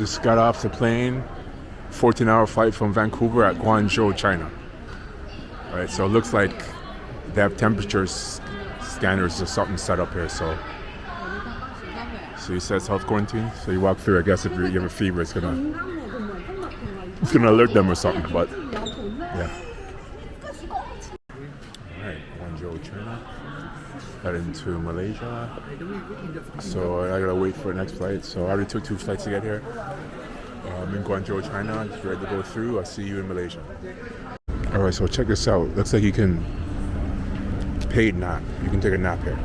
just got off the plane. 14-hour flight from Vancouver at Guangzhou, China. All right, so it looks like they have temperature scanners or something set up here. So you said self quarantine. So you walk through. I guess if you have a fever, it's gonna alert them or something. But yeah. All right, Guangzhou, China. Heading to Malaysia. So I gotta wait for the next flight. So I already took 2 flights to get here. I'm in Guangzhou, China. Just ready to go through. I'll see you in Malaysia. All right, so check this out. Looks like you can paid nap. You can take a nap here.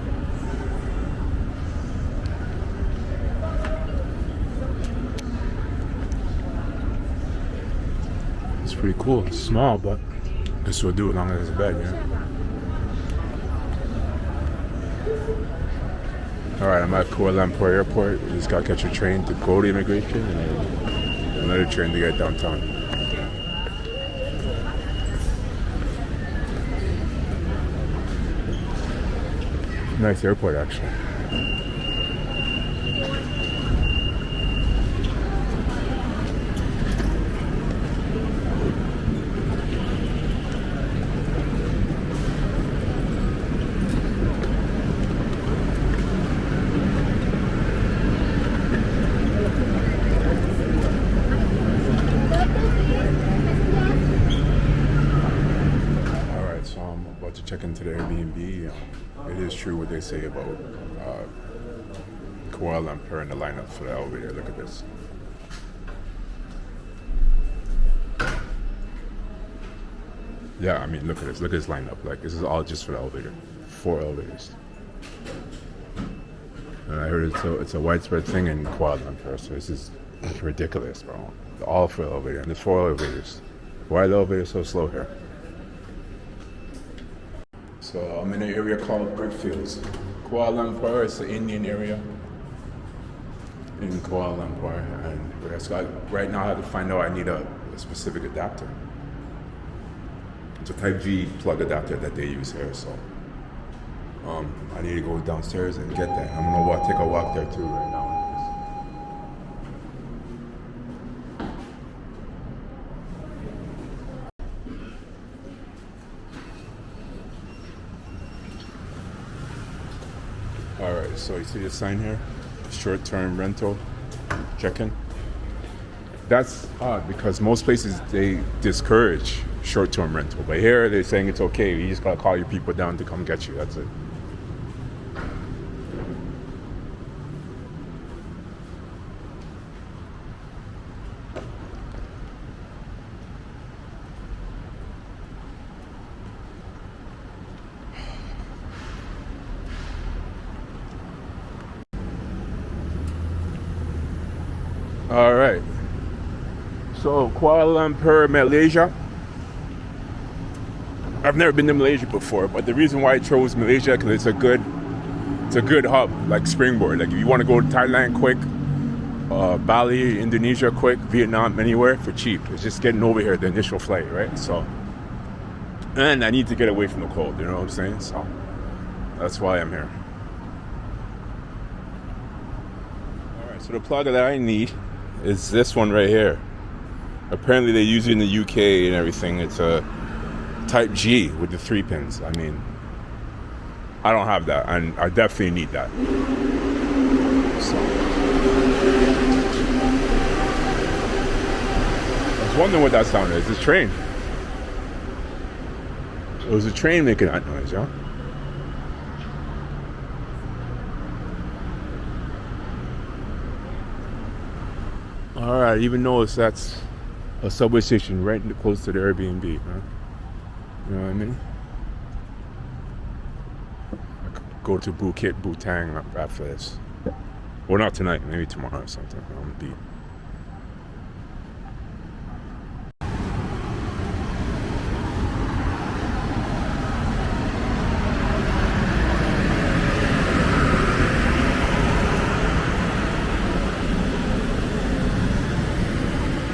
It's pretty cool. It's small, but this will do as long as it's a bed, yeah. All right, I'm at Kuala Lumpur Airport. You just gotta catch a train to go to immigration and then another train to get downtown. Nice airport, actually. To check into the Airbnb. It is true what they say about Kuala Lumpur and the lineup for the elevator. Look at this. Yeah, I mean, look at this. Look at this lineup. Like, this is all just for the elevator. 4 elevators. And I heard it's a widespread thing in Kuala Lumpur, so this is ridiculous, bro. All for the elevator, and there's 4 elevators. Why are the elevators so slow here? So I'm in an area called Brickfields. Kuala Lumpur is the Indian area in Kuala Lumpur, and right now I have to find out I need a specific adapter. It's a Type G plug adapter that they use here, so I need to go downstairs and get that. I'm gonna take a walk there too right now. All right, so you see the sign here, short-term rental, check-in. That's odd because most places they discourage short-term rental, but here they're saying it's okay. You just gotta call your people down to come get you. That's it. All right, so Kuala Lumpur, Malaysia. I've never been to Malaysia before, but the reason why I chose Malaysia because it's a good hub, like springboard. Like if you want to go to Thailand quick, Bali, Indonesia quick, Vietnam, anywhere for cheap. It's just getting over here, the initial flight, right? So, and I need to get away from the cold. You know what I'm saying? So that's why I'm here. All right, so the plug that I need is this one right here. Apparently they use it in the UK and everything. It's a Type G with the 3 pins. I mean, I don't have that, and I definitely need that. So. I was wondering what that sound is. It's a train. It was a train making that noise, yeah? All right, even notice that's a subway station right close to the Airbnb, huh? You know what I mean? I could go to Bukit Butang after this. Well, not tonight, maybe tomorrow or something. On the beat.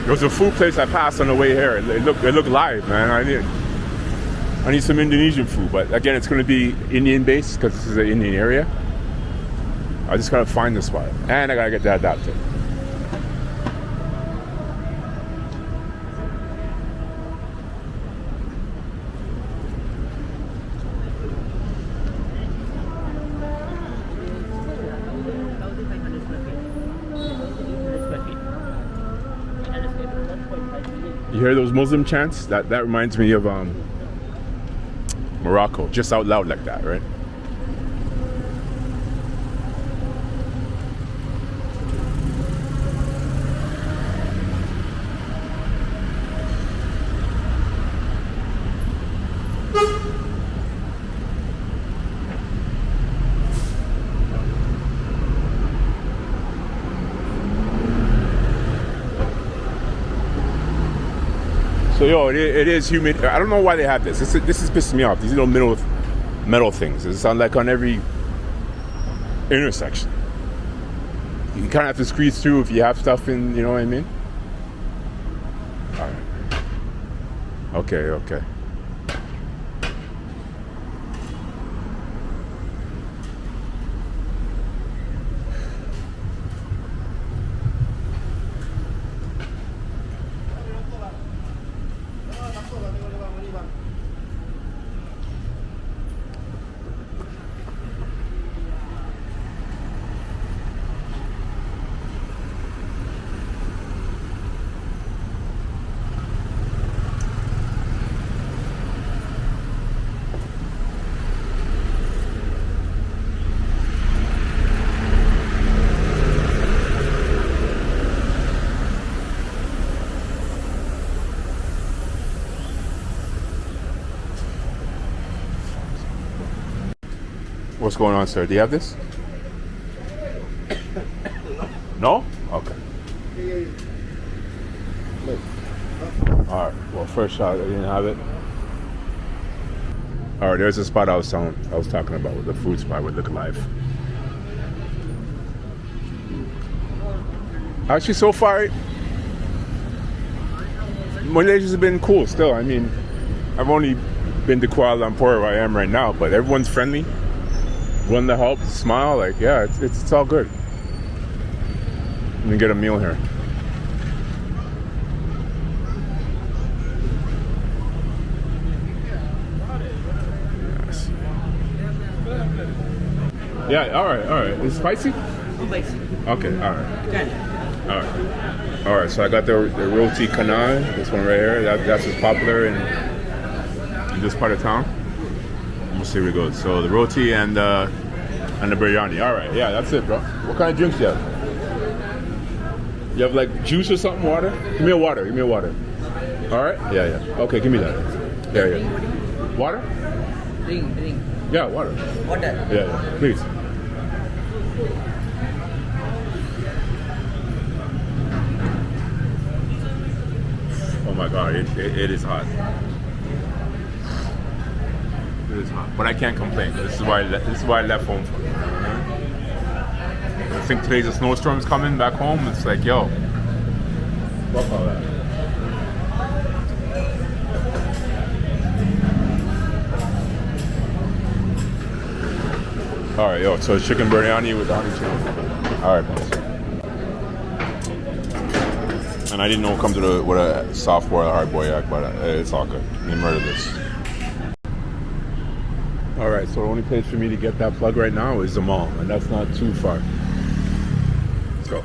There was a food place I passed on the way here. It looked live, man. I need some Indonesian food, but again, it's going to be Indian based because this is an Indian area. I just gotta find the spot, and I gotta get that adapter. You hear those Muslim chants? That reminds me of Morocco, just out loud like that, right? So yo, it is humid. I don't know why they have this. This is pissing me off. These little metal things. It sounds like on every intersection. You kind of have to squeeze through if you have stuff in. You know what I mean? All right. Okay. What's going on, sir? Do you have this? No? Okay. Alright, well, first shot, I didn't have it. Alright, there's the spot I was talking about, with the food spot with Look Alive. Actually, so far, Malaysia's been cool still. I mean, I've only been to Kuala Lumpur where I am right now, but everyone's friendly. One that helps, smile, like, yeah, it's all good. Let me get a meal here. Yes. Yeah, all right. Is it spicy? Spicy. Okay, all right. All right, so I got the roti canai, this one right here. That's as popular in this part of town. Let's see where it goes. So the roti and the biryani. All right, yeah, that's it, bro. What kind of drinks do you have? You have like juice or something? Water? Give me a water. All right. Yeah. Okay, give me that. Yeah. Water? Drink. Yeah, water. Water. Yeah. Please. Oh my God, it is hot. It is hot, but I can't complain. This is why I left home for. I think today's a snowstorm's coming back home. It's like, yo, fuck all that. All right, yo. So it's chicken biryani with honey chicken. All right, guys. And I didn't know it comes with a soft boil or hard boiled egg, but it's all good. Let me murder this. All right, so the only place for me to get that plug right now is the mall, and that's not too far. Let's go.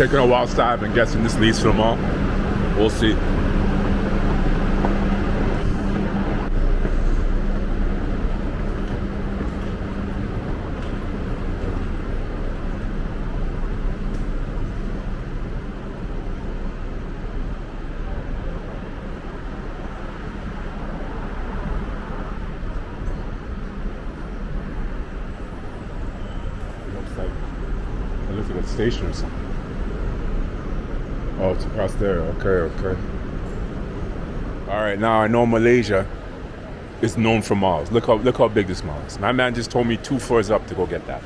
taking a while stop and guessing this leads to the mall. We'll see. It looks like a station or something. Oh, it's across there. Okay. All right, now I know Malaysia is known for malls. Look how big this mall is. My man just told me 2 floors up to go get that.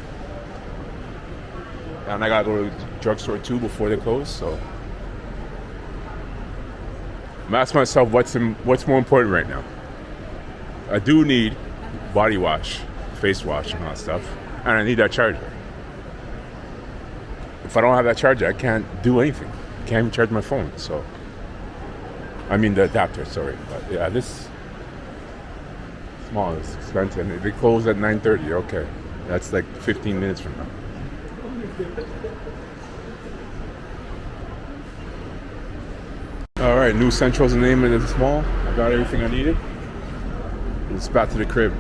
And I gotta go to the drugstore too before they close, so I'm asking myself what's more important right now. I do need body wash, face wash, and all that stuff, and I need that charger. If I don't have that charger, I can't do anything. I can't even charge my phone. So, I mean the adapter. Sorry, but yeah, this small is expensive. They close at 9:30. Okay, that's like 15 minutes from now. All right, New Central's the name of this mall. I got everything I needed. It's back to the crib.